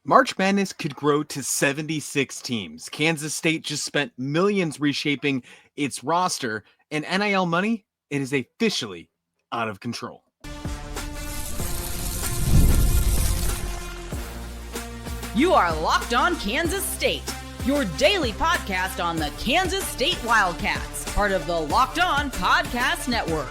March Madness could grow to 76 teams. Kansas State just spent millions reshaping its roster, and NIL money, it is officially out of control. You are Locked On Kansas State, your daily podcast on the Kansas State Wildcats, part of the Locked On Podcast Network,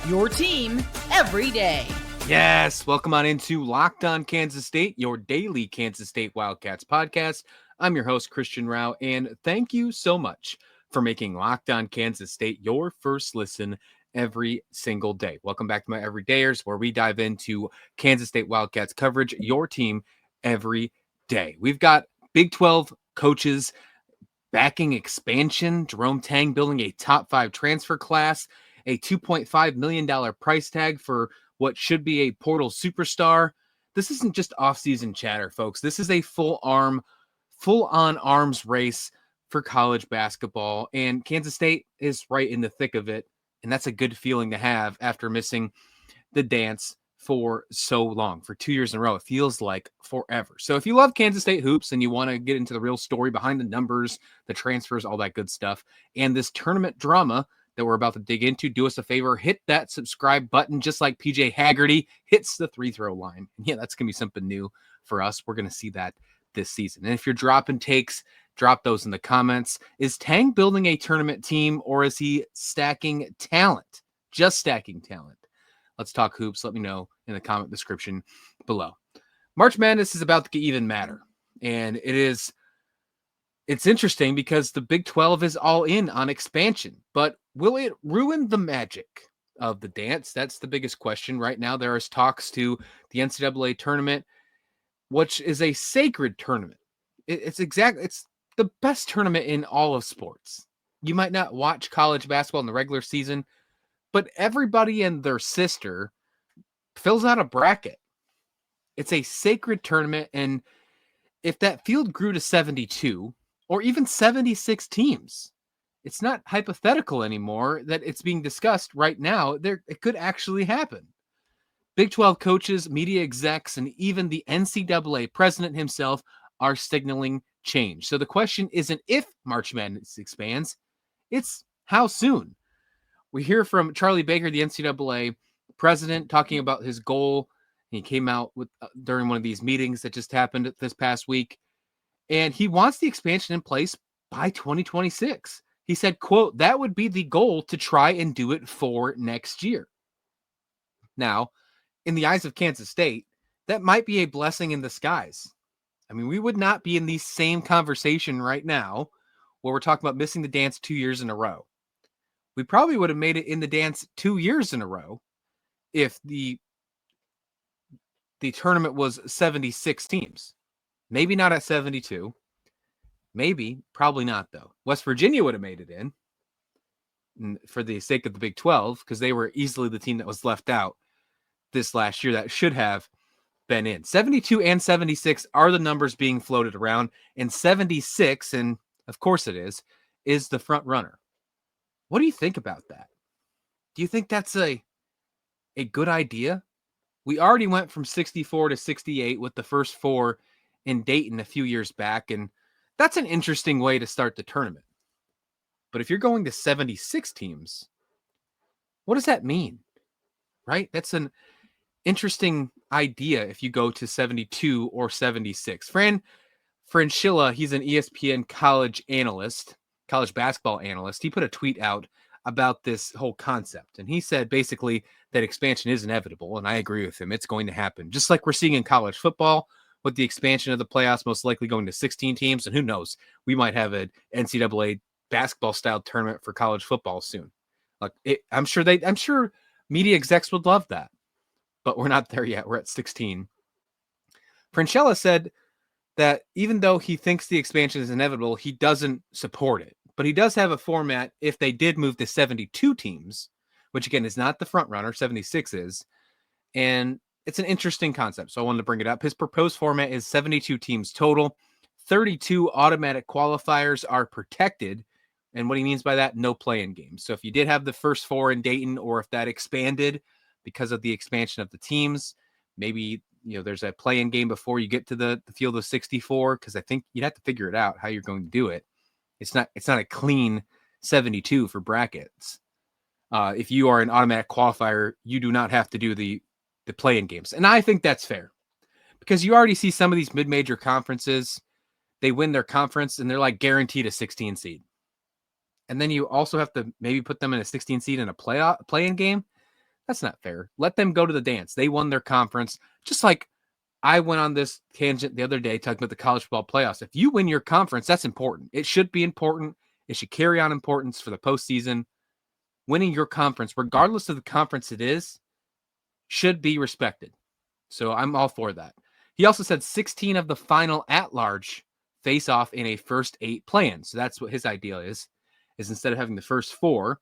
your team every day. Yes, welcome on into Locked On Kansas State, your daily Kansas State Wildcats podcast. I'm your host, Christian Rao, and thank you so much for making Locked On Kansas State your first listen every single day. Welcome back to my Everydayers, where we dive into Kansas State Wildcats coverage, your team every day. We've got Big 12 coaches backing expansion, Jerome Tang building a top 5 transfer class, a $2.5 million price tag for what should be a portal superstar. This isn't just offseason chatter, folks. This is a full-on arms race for college basketball, and Kansas State is right in the thick of it, and that's a good feeling to have after missing the dance for so long, for 2 years in a row. It feels like forever. So if you love Kansas State hoops and you want to get into the real story behind the numbers, the transfers, all that good stuff, and this tournament drama that we're about to dig into, do us a favor, hit that subscribe button, just like PJ Haggerty hits the free-throw line. Yeah, that's going to be something new for us. We're going to see that this season. And if you're dropping takes, drop those in the comments. Is Tang building a tournament team, or is he stacking talent? Just stacking talent. Let's talk hoops. Let me know in the comment description below. March Madness is about to get even madder. And it's interesting because the Big 12 is all in on expansion, but will it ruin the magic of the dance? That's the biggest question right now. There is talks to the NCAA Tournament, which is a sacred tournament. It's the best tournament in all of sports. You might not watch college basketball in the regular season, but everybody and their sister fills out a bracket. It's a sacred tournament, and if that field grew to 72 or even 76 teams, it's not hypothetical anymore that it's being discussed right now. It could actually happen. Big 12 coaches, media execs, and even the NCAA president himself are signaling change. So the question isn't if March Madness expands, it's how soon. We hear from Charlie Baker, the NCAA president, talking about his goal. He came out with during one of these meetings that just happened this past week, and he wants the expansion in place by 2026. He said, quote, "That would be the goal, to try and do it for next year." Now, in the eyes of Kansas State, that might be a blessing in disguise. I mean, we would not be in the same conversation right now where we're talking about missing the dance 2 years in a row. We probably would have made it in the dance 2 years in a row if the tournament was 76 teams. Maybe not at 72. Maybe, probably not, though. West Virginia would have made it in for the sake of the Big 12, because they were easily the team that was left out this last year that should have been in. 72 and 76 are the numbers being floated around, and 76, and of course it is the front runner. What do you think about that? Do you think that's a good idea? We already went from 64 to 68 with the first 4 in Dayton a few years back, and that's an interesting way to start the tournament. But if you're going to 76 teams, what does that mean? Right? That's an interesting idea if you go to 72 or 76. Fran Fraschilla, he's an ESPN college basketball analyst. He put a tweet out about this whole concept, and he said basically that expansion is inevitable, and I agree with him. It's going to happen, just like we're seeing in college football with the expansion of the playoffs, most likely going to 16 teams, and who knows, we might have an NCAA basketball style tournament for college football soon. I'm sure media execs would love that, but we're not there yet. We're at 16. Fraschilla said that even though he thinks the expansion is inevitable, he doesn't support it. But he does have a format if they did move to 72 teams, which again is not the front runner, 76 is. And it's an interesting concept, so I wanted to bring it up. His proposed format is 72 teams total. 32 automatic qualifiers are protected. And what he means by that, no play-in games. So if you did have the first 4 in Dayton, or if that expanded because of the expansion of the teams, maybe there's a play-in game before you get to the field of 64, because I think you'd have to figure it out how you're going to do it. It's not a clean 72 for brackets. If you are an automatic qualifier, you do not have to do the play-in games. And I think that's fair, because you already see some of these mid-major conferences, they win their conference and they're like guaranteed a 16 seed. And then you also have to maybe put them in a 16 seed in a play-in game. That's not fair. Let them go to the dance. They won their conference. Just like I went on this tangent the other day talking about the college football playoffs. If you win your conference, that's important. It should be important. It should carry on importance for the postseason. Winning your conference, regardless of the conference it is, should be respected. So I'm all for that. He also said 16 of the final at-large face off in a first 8 play-in. So that's what his idea is instead of having the first 4,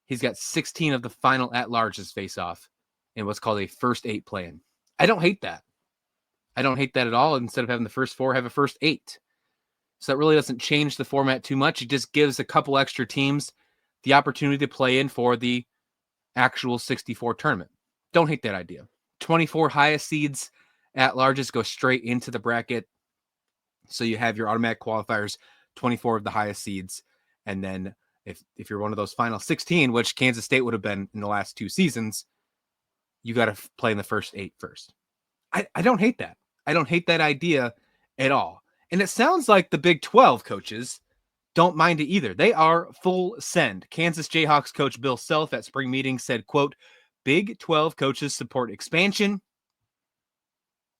he's got 16 of the final at-larges face off in what's called a first 8 play-in. I don't hate that. I don't hate that at all. Instead of having the first 4, have a first 8. So that really doesn't change the format too much. It just gives a couple extra teams the opportunity to play in for the actual 64 tournament. Don't hate that idea. 24 highest seeds at larges go straight into the bracket. So you have your automatic qualifiers, 24 of the highest seeds. And then if you're one of those final 16, which Kansas State would have been in the last 2 seasons, you got to play in the first 8 first. I don't hate that. I don't hate that idea at all. And it sounds like the Big 12 coaches don't mind it either. They are full send. Kansas Jayhawks coach Bill Self at spring meeting said, quote, Big 12 coaches support expansion.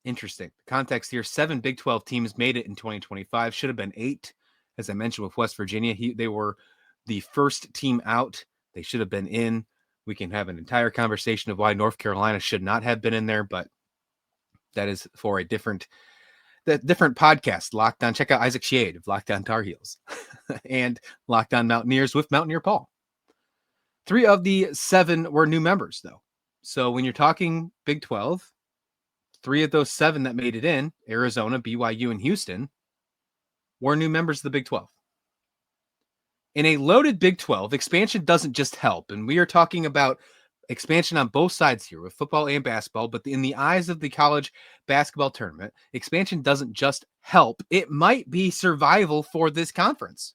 Interesting. Context here, 7 Big 12 teams made it in 2025. Should have been 8. As I mentioned with West Virginia, they were the first team out. They should have been in. We can have an entire conversation of why North Carolina should not have been in there, but that is for a different podcast. Locked On. Check out Isaac Shade of Locked On Tar Heels and Locked On Mountaineers with Mountaineer Paul. 3 of the 7 were new members, though. So when you're talking Big 12, 3 of those 7 that made it in, Arizona, BYU, and Houston, were new members of the Big 12. In a loaded Big 12, expansion doesn't just help. And we are talking about expansion on both sides here with football and basketball. But in the eyes of the college basketball tournament, expansion doesn't just help. It might be survival for this conference.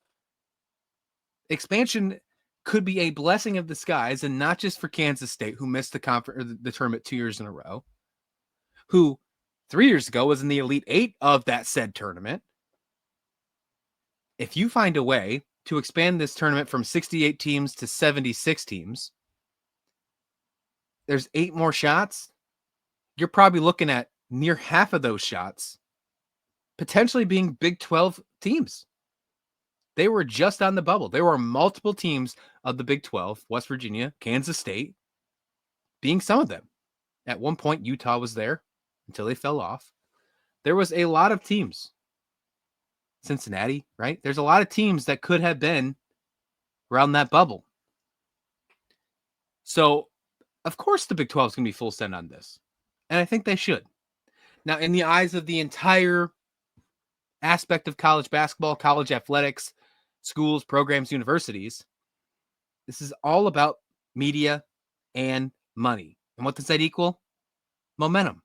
Expansion could be a blessing of disguise, and not just for Kansas State, who missed the conference or the tournament 2 years in a row, who 3 years ago was in the Elite 8 of that said tournament. If you find a way to expand this tournament from 68 teams to 76 teams, there's 8 more shots. You're probably looking at near half of those shots potentially being Big 12 teams. They were just on the bubble. There were multiple teams of the Big 12, West Virginia, Kansas State, being some of them. At one point, Utah was there until they fell off. There was a lot of teams. Cincinnati, right? There's a lot of teams that could have been around that bubble. So, of course, the Big 12 is going to be full send on this. And I think they should. Now, in the eyes of the entire aspect of college basketball, college athletics, schools, programs, universities, this is all about media and money. And what does that equal? Momentum.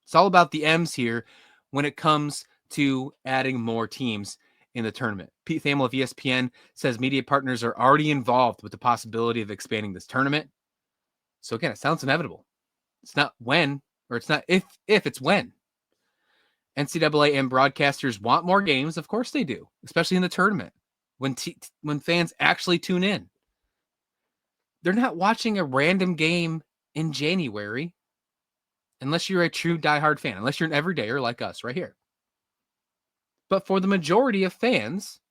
It's all about the M's here when it comes to adding more teams in the tournament. Pete Thamel of ESPN says media partners are already involved with the possibility of expanding this tournament. So again, it sounds inevitable. It's not when, or it's not if it's when. NCAA and broadcasters want more games. Of course they do, especially in the tournament. When fans actually tune in. They're not watching a random game in January unless you're a true diehard fan, unless you're an everydayer like us right here. But for the majority of fans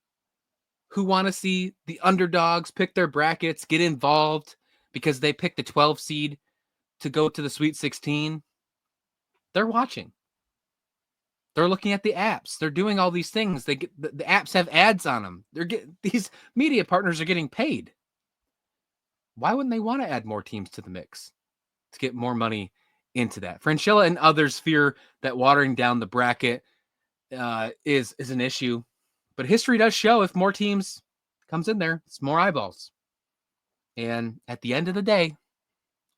who want to see the underdogs pick their brackets, get involved because they picked the 12 seed to go to the Sweet 16, they're watching. They're looking at the apps. They're doing all these things. The apps have ads on them. These media partners are getting paid. Why wouldn't they want to add more teams to the mix to get more money into that? Fraschilla and others fear that watering down the bracket is an issue, but history does show if more teams comes in there, it's more eyeballs. And at the end of the day,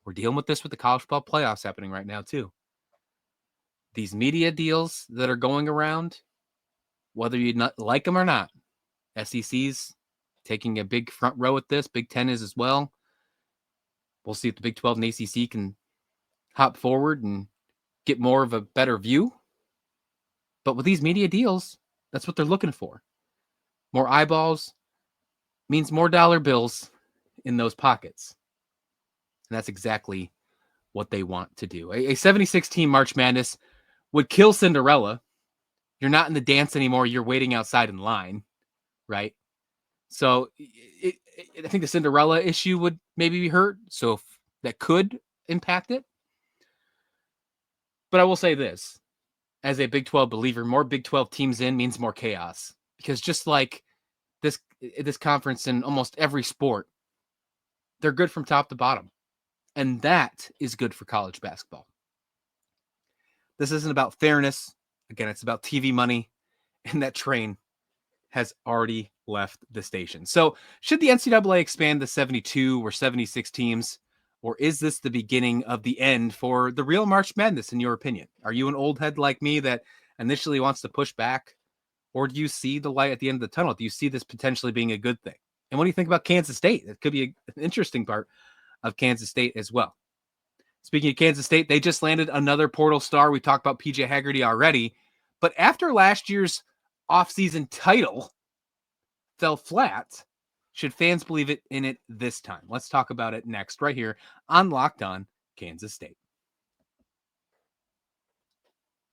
we're dealing with this with the college football playoffs happening right now too. these media deals that are going around, whether you not like them or not, SEC's taking a big front row at this. Big Ten is as well. We'll see if the Big 12 and ACC can hop forward and get more of a better view. But with these media deals, that's what they're looking for. More eyeballs means more dollar bills in those pockets. And that's exactly what they want to do. A 76-team March Madness would kill Cinderella. You're not in the dance anymore. You're waiting outside in line, right? So I think the Cinderella issue would maybe be hurt. So that could impact it. But I will say this, as a Big 12 believer, more Big 12 teams in means more chaos. Because just like this conference in almost every sport, they're good from top to bottom. And that is good for college basketball. This isn't about fairness. Again, it's about TV money. And that train has already left the station. So should the NCAA expand to 72 or 76 teams? Or is this the beginning of the end for the real March Madness, in your opinion? Are you an old head like me that initially wants to push back? Or do you see the light at the end of the tunnel? Do you see this potentially being a good thing? And what do you think about Kansas State? It could be an interesting part of Kansas State as well. Speaking of Kansas State, they just landed another portal star. We talked about PJ Haggerty already. But after last year's offseason title fell flat, should fans believe it in it this time? Let's talk about it next, right here on Locked On Kansas State.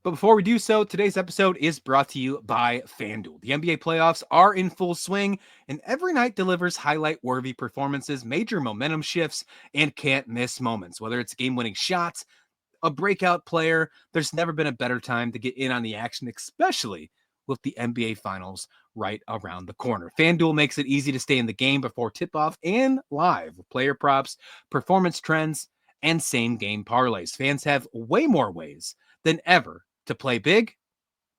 But before we do so, today's episode is brought to you by FanDuel. The NBA playoffs are in full swing, and every night delivers highlight-worthy performances, major momentum shifts, and can't-miss moments. Whether it's game-winning shots, a breakout player, there's never been a better time to get in on the action, especially with the NBA Finals right around the corner. FanDuel makes it easy to stay in the game before tip-off and live with player props, performance trends, and same-game parlays. Fans have way more ways than ever to play big,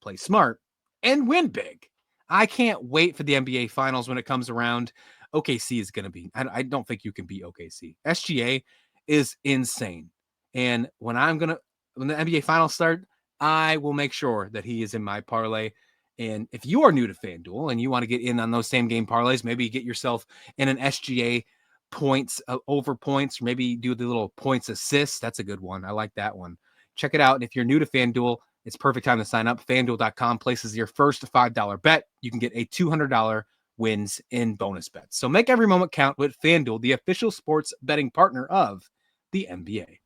play smart, and win big. I can't wait for the NBA Finals when it comes around. OKC is going to be, I don't think you can beat OKC. SGA is insane. And when the NBA Finals start, I will make sure that he is in my parlay. And if you are new to FanDuel and you want to get in on those same game parlays, maybe get yourself in an SGA points over points, or maybe do the little points assists. That's a good one. I like that one. Check it out. And if you're new to FanDuel, it's perfect time to sign up. FanDuel.com places your first $5 bet. You can get a $200 wins in bonus bets. So make every moment count with FanDuel, the official sports betting partner of the NBA.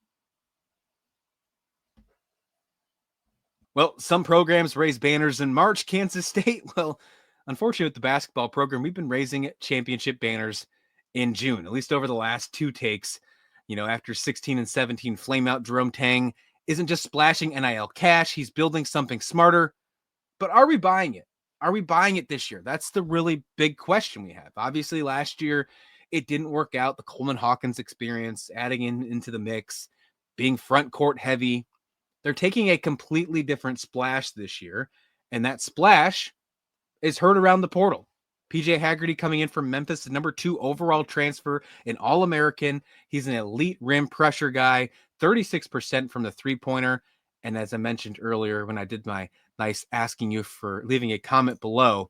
Well, some programs raise banners in March. Kansas State, well, unfortunately with the basketball program, we've been raising championship banners in June, at least over the last two takes. After 16 and 17 flame out, Jerome Tang isn't just splashing NIL cash. He's building something smarter. But are we buying it? Are we buying it this year? That's the really big question we have. Obviously, last year, it didn't work out. The Coleman Hawkins experience, adding into the mix, being front court heavy. They're taking a completely different splash this year. And that splash is heard around the portal. PJ Haggerty coming in from Memphis, the number 2 overall transfer, an All-American. He's an elite rim pressure guy, 36% from the three-pointer. And as I mentioned earlier, when I did my nice asking you for leaving a comment below,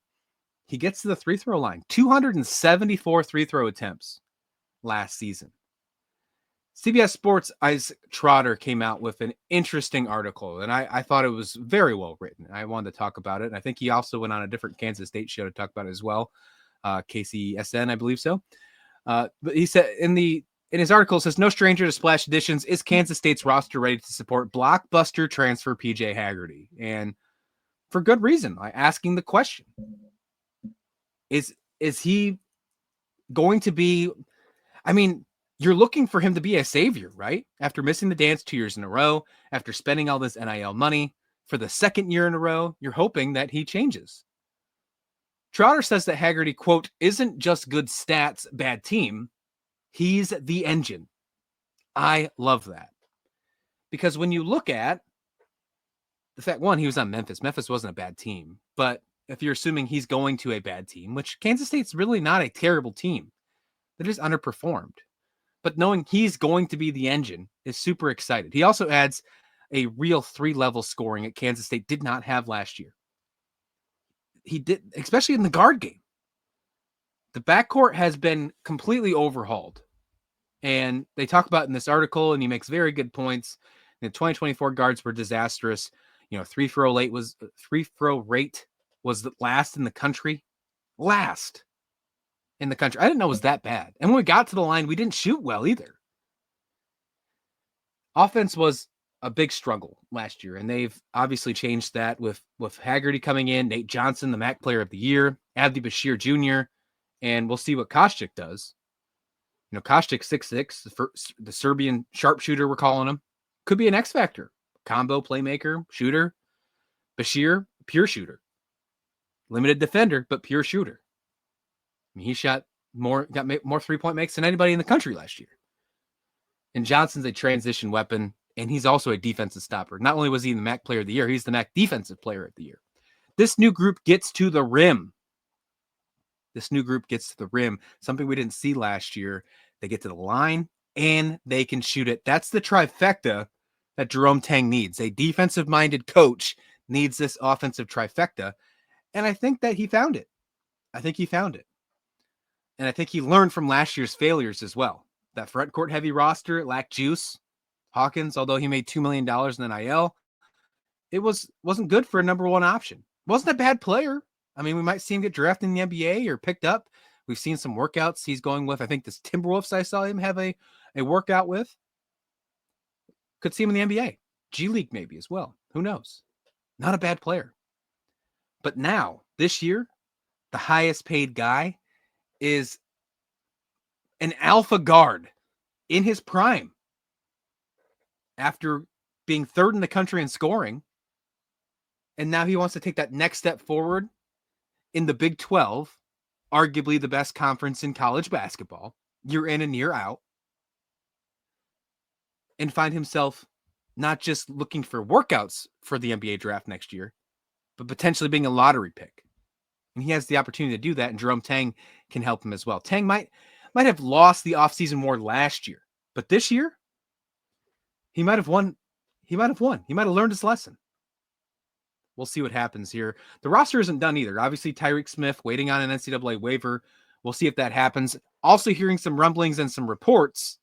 he gets to the free throw line. 274 free throw attempts last season. CBS Sports' Isaac Trotter came out with an interesting article, and I thought it was very well written. I wanted to talk about it. And I think he also went on a different Kansas State show to talk about it as well. KCSN, I believe so. But he said in his article, it says, no stranger to splash additions. Is Kansas State's roster ready to support blockbuster transfer PJ Haggerty? And for good reason. Asking the question. Is he going to be, you're looking for him to be a savior, right? After missing the dance 2 years in a row, after spending all this NIL money for the second year in a row, you're hoping that he changes. Trotter says that Haggerty, quote, isn't just good stats, bad team. He's the engine. I love that. Because when you look at the fact, one, he was on Memphis. Memphis wasn't a bad team. But if you're assuming he's going to a bad team, which Kansas State's really not a terrible team, they just underperformed. But knowing he's going to be the engine is super excited. He also adds a real 3-level scoring at Kansas State did not have last year. He did, especially in the guard game. The backcourt has been completely overhauled. And they talk about in this article, and he makes very good points. The 2024 guards were disastrous. Free throw rate was the last in the country. Last in the country. I didn't know it was that bad. And when we got to the line, we didn't shoot well either. Offense was a big struggle last year, and they've obviously changed that with Haggerty coming in, Nate Johnson, the MAC Player of the Year, Abdi Bashir Jr., and we'll see what Kostić does. Kostić 6'6", the Serbian sharpshooter, we're calling him, could be an X factor, combo playmaker, shooter. Bashir, pure shooter, limited defender, but pure shooter. I mean, he got more 3-point makes than anybody in the country last year. And Johnson's a transition weapon, and he's also a defensive stopper. Not only was he the MAC Player of the Year, he's the MAC Defensive Player of the Year. This new group gets to the rim. Something we didn't see last year. They get to the line, and they can shoot it. That's the trifecta that Jerome Tang needs. A defensive-minded coach needs this offensive trifecta, and I think that he found it. And I think he learned from last year's failures as well. That front court heavy roster lacked juice. Hawkins, although he made $2 million in NIL, it wasn't good for a number one option. Wasn't a bad player. I mean, we might see him get drafted in the NBA or picked up. We've seen some workouts he's going with. I think this Timberwolves I saw him have a workout with. Could see him in the NBA. G League maybe as well. Who knows? Not a bad player. But now, this year, the highest paid guy is an alpha guard in his prime. After being third in the country in scoring. And now he wants to take that next step forward in the Big 12, arguably the best conference in college basketball, year in and year out, and find himself not just looking for workouts for the NBA draft next year, but potentially being a lottery pick. And he has the opportunity to do that, and Jerome Tang can help him as well. Tang might have lost the offseason war last year, but this year, he might have won. He might have learned his lesson. We'll see what happens here. The roster isn't done either. Obviously, Tyreek Smith waiting on an NCAA waiver. We'll see if that happens. Also hearing some rumblings and some reports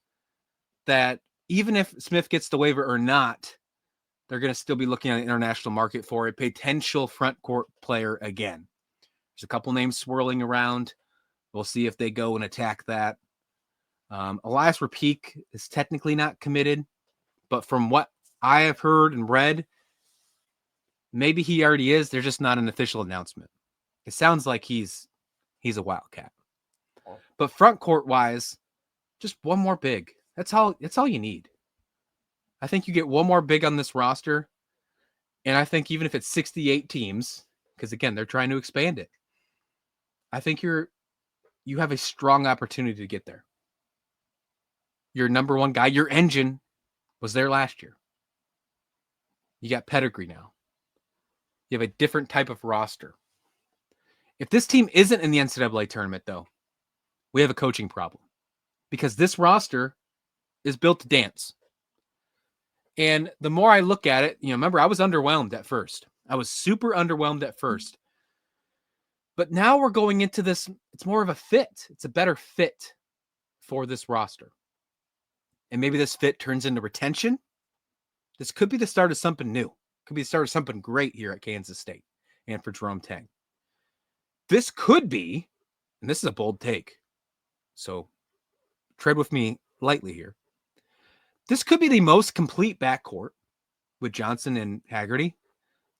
that even if Smith gets the waiver or not, they're going to still be looking at the international market for a potential front court player again. There's a couple names swirling around. We'll see if they go and attack that. Elias Rapique is technically not committed, but from what I have heard and read, maybe he already is. There's just not an official announcement. It sounds like he's a Wildcat. But front court wise, just one more big. That's all you need. I think you get one more big on this roster. And I think even if it's 68 teams, because again, they're trying to expand it, I think you have a strong opportunity to get there. Your number one guy, your engine was there last year. You got pedigree now. You have a different type of roster. If this team isn't in the NCAA tournament, though, we have a coaching problem because this roster is built to dance. And the more I look at it, remember, I was underwhelmed at first. I was super underwhelmed at first. But now we're going into this, it's more of a fit. It's a better fit for this roster. And maybe this fit turns into retention. This could be the start of something new. Could be the start of something great here at Kansas State and for Jerome Tang. This could be, and this is a bold take, so tread with me lightly here. This could be the most complete backcourt with Johnson and Haggerty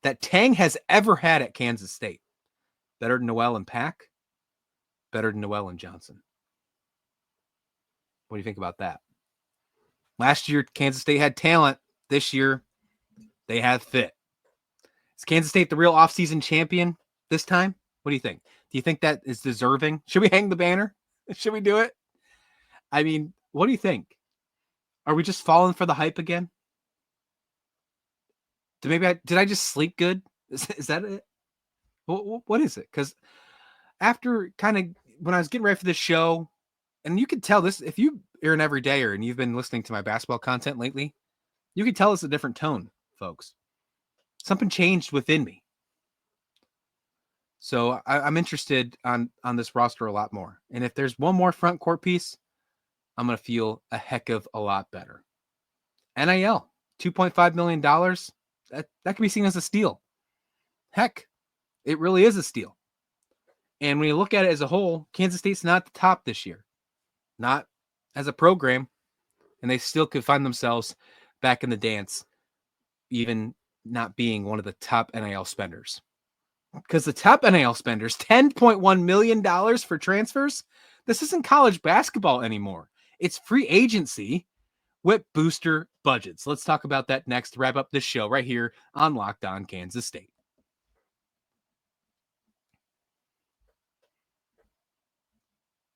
that Tang has ever had at Kansas State. Better than Nowell and Pack, better than Nowell and Johnson. What do you think about that? Last year, Kansas State had talent. This year, they have fit. Is Kansas State the real offseason champion this time? What do you think? Do you think that is deserving? Should we hang the banner? Should we do it? I mean, what do you think? Are we just falling for the hype again? Did I just sleep good? Is that it? What is it? Because after kind of when I was getting ready for this show, and you could tell this, if you're an everydayer and you've been listening to my basketball content lately, you can tell it's a different tone folks. Something changed within me. So I'm interested on this roster a lot more. And if there's one more front court piece, I'm going to feel a heck of a lot better. NIL, $2.5 million. That could be seen as a steal. Heck, it really is a steal. And when you look at it as a whole, Kansas State's not the top this year. Not as a program. And they still could find themselves back in the dance, even not being one of the top NIL spenders. Because the top NIL spenders, $10.1 million for transfers, this isn't college basketball anymore. It's free agency with booster budgets. Let's talk about that next to wrap up this show right here on Locked On Kansas State.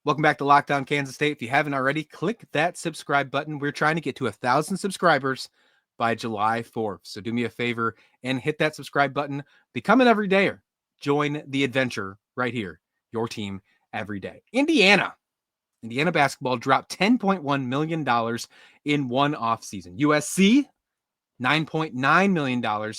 Welcome back to Locked On Kansas State. If you haven't already, click that subscribe button. We're trying to get to 1,000 subscribers by July 4th. So do me a favor and hit that subscribe button. Become an everydayer. Join the adventure right here. Your team every day. Indiana basketball dropped $10.1 million in one offseason. USC, $9.9 million.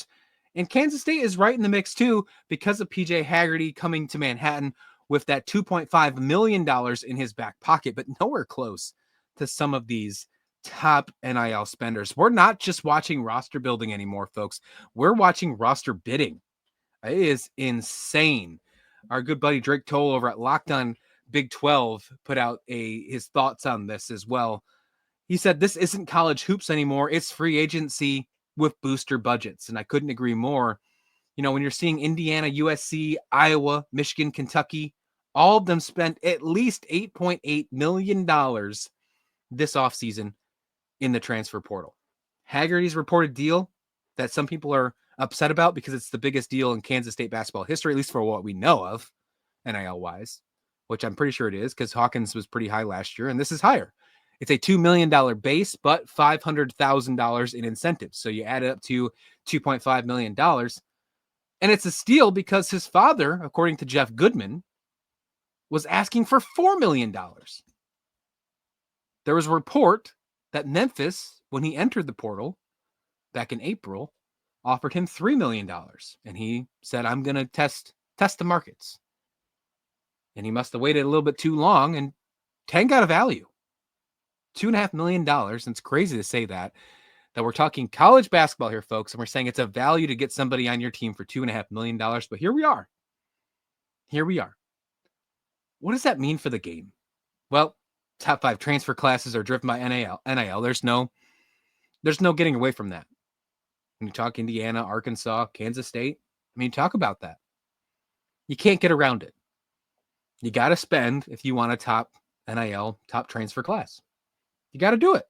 And Kansas State is right in the mix too because of PJ Haggerty coming to Manhattan with that $2.5 million in his back pocket, but nowhere close to some of these top NIL spenders. We're not just watching roster building anymore, folks. We're watching roster bidding. It is insane. Our good buddy Drake Toll over at Locked On Big 12 put out his thoughts on this as well. He said, this isn't college hoops anymore. It's free agency with booster budgets. And I couldn't agree more. You know, when you're seeing Indiana, USC, Iowa, Michigan, Kentucky, all of them spent at least $8.8 million this offseason in the transfer portal. Haggerty's reported deal that some people are upset about because it's the biggest deal in Kansas State basketball history, at least for what we know of, NIL-wise, which I'm pretty sure it is because Hawkins was pretty high last year, and this is higher. It's a $2 million base, but $500,000 in incentives. So you add it up to $2.5 million. And it's a steal because his father, according to Jeff Goodman, was asking for $4 million. There was a report that Memphis, when he entered the portal back in April, offered him $3 million. And he said, I'm going to test the markets. And he must have waited a little bit too long, and Tang got a value. $2.5 million. And it's crazy to say that we're talking college basketball here, folks, and we're saying it's a value to get somebody on your team for $2.5 million. But here we are. What does that mean for the game? Well, top 5 transfer classes are driven by NIL. There's no getting away from that. When you talk Indiana, Arkansas, Kansas State, I mean, talk about that. You can't get around it. You got to spend if you want a top NIL, top transfer class. You got to do it.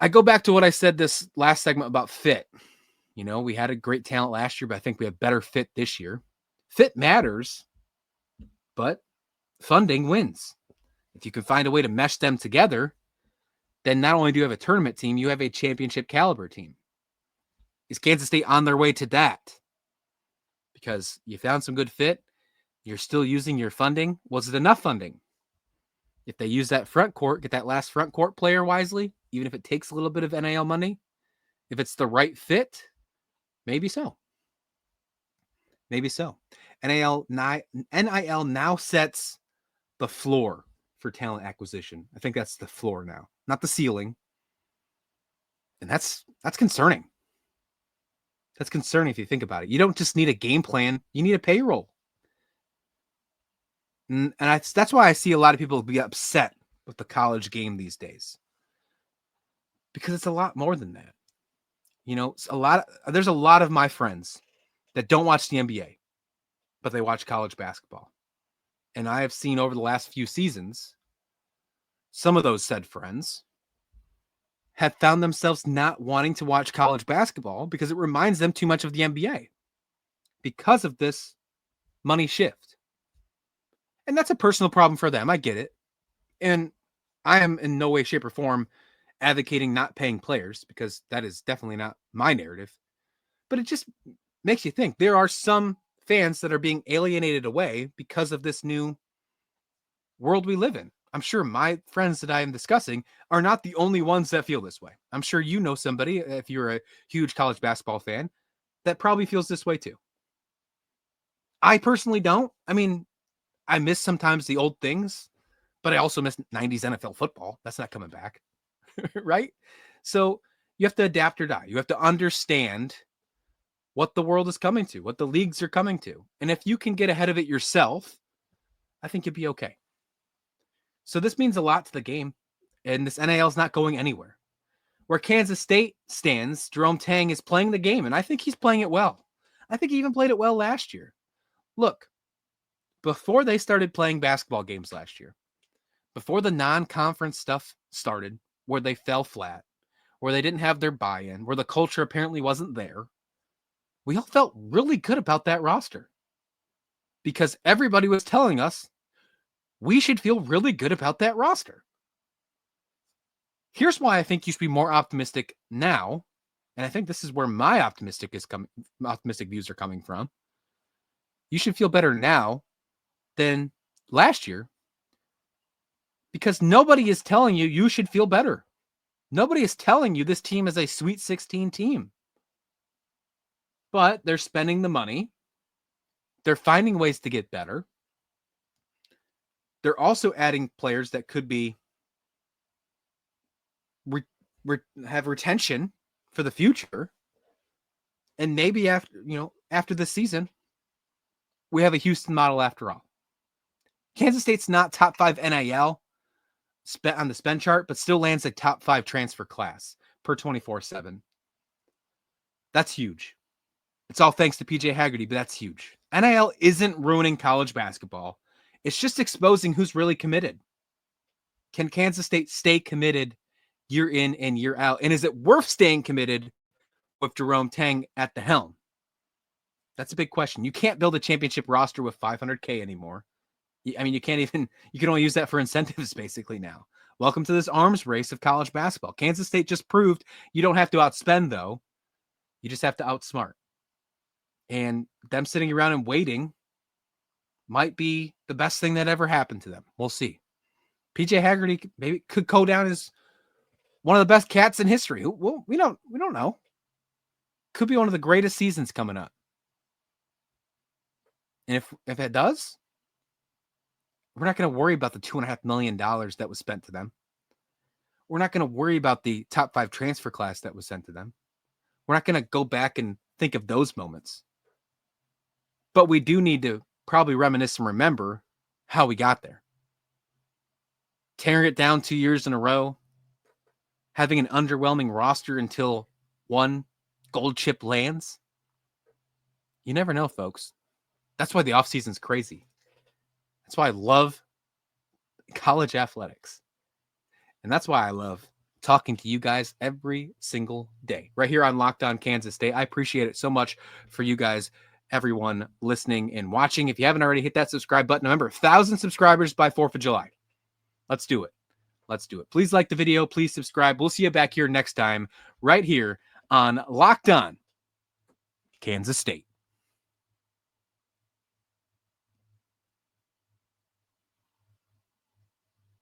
I go back to what I said this last segment about fit. You know, we had a great talent last year, but I think we have better fit this year. Fit matters, but funding wins. If you can find a way to mesh them together, then not only do you have a tournament team, you have a championship caliber team. Is Kansas State on their way to that? Because you found some good fit, you're still using your funding. Was it enough funding? If they use that front court, get that last front court player wisely, even if it takes a little bit of NIL money, if it's the right fit, maybe so. NIL now sets the floor for talent acquisition. I think that's the floor now, not the ceiling. And that's concerning. That's concerning if you think about it. You don't just need a game plan. You need a payroll. And that's why I see a lot of people be upset with the college game these days. Because it's a lot more than that. You know, there's a lot of my friends that don't watch the NBA, but they watch college basketball. And I have seen over the last few seasons, some of those said friends have found themselves not wanting to watch college basketball because it reminds them too much of the NBA because of this money shift. And that's a personal problem for them. I get it. And I am in no way, shape, or form advocating not paying players because that is definitely not my narrative. But it just makes you think there are some fans that are being alienated away because of this new world we live in. I'm sure my friends that I am discussing are not the only ones that feel this way. I'm sure you know somebody, if you're a huge college basketball fan, that probably feels this way too. I personally don't. I mean, I miss sometimes the old things, but I also miss 90s NFL football. That's not coming back, right? So you have to adapt or die. You have to understand what the world is coming to, what the leagues are coming to. And if you can get ahead of it yourself, I think you'll be okay. So this means a lot to the game, and this NIL is not going anywhere. Where Kansas State stands, Jerome Tang is playing the game, and I think he's playing it well. I think he even played it well last year. Look, before they started playing basketball games last year, before the non-conference stuff started, where they fell flat, where they didn't have their buy-in, where the culture apparently wasn't there, we all felt really good about that roster. Because everybody was telling us we should feel really good about that roster. Here's why I think you should be more optimistic now, and I think this is where my optimistic views are coming from. You should feel better now than last year, because nobody is telling you you should feel better. Nobody is telling you this team is a Sweet 16 team. But they're spending the money. They're finding ways to get better. They're also adding players that could be have retention for the future. And maybe after this season, we have a Houston model after all. Kansas State's not top 5 NIL on the spend chart, but still lands a top 5 transfer class per 24/7. That's huge. It's all thanks to PJ Haggerty, but that's huge. NIL isn't ruining college basketball. It's just exposing who's really committed. Can Kansas State stay committed year in and year out? And is it worth staying committed with Jerome Tang at the helm? That's a big question. You can't build a championship roster with $500K anymore. I mean, you can only use that for incentives basically now. Welcome to this arms race of college basketball. Kansas State just proved you don't have to outspend, though. You just have to outsmart. And them sitting around and waiting might be the best thing that ever happened to them. We'll see. PJ Haggerty maybe could go down as one of the best cats in history. Well, we don't know. Could be one of the greatest seasons coming up. And if it does, we're not going to worry about the $2.5 million that was spent to them. We're not going to worry about the top 5 transfer class that was sent to them. We're not going to go back and think of those moments. But we do need to probably reminisce and remember how we got there. Tearing it down 2 years in a row, having an underwhelming roster until one gold chip lands. You never know, folks. That's why the offseason is crazy. That's why I love college athletics. And that's why I love talking to you guys every single day right here on Locked On Kansas State. I appreciate it so much for you guys, everyone listening and watching. If you haven't already, hit that subscribe button. Remember, 1,000 subscribers by 4th of July. Let's do it. Let's do it. Please like the video. Please subscribe. We'll see you back here next time right here on Locked On Kansas State.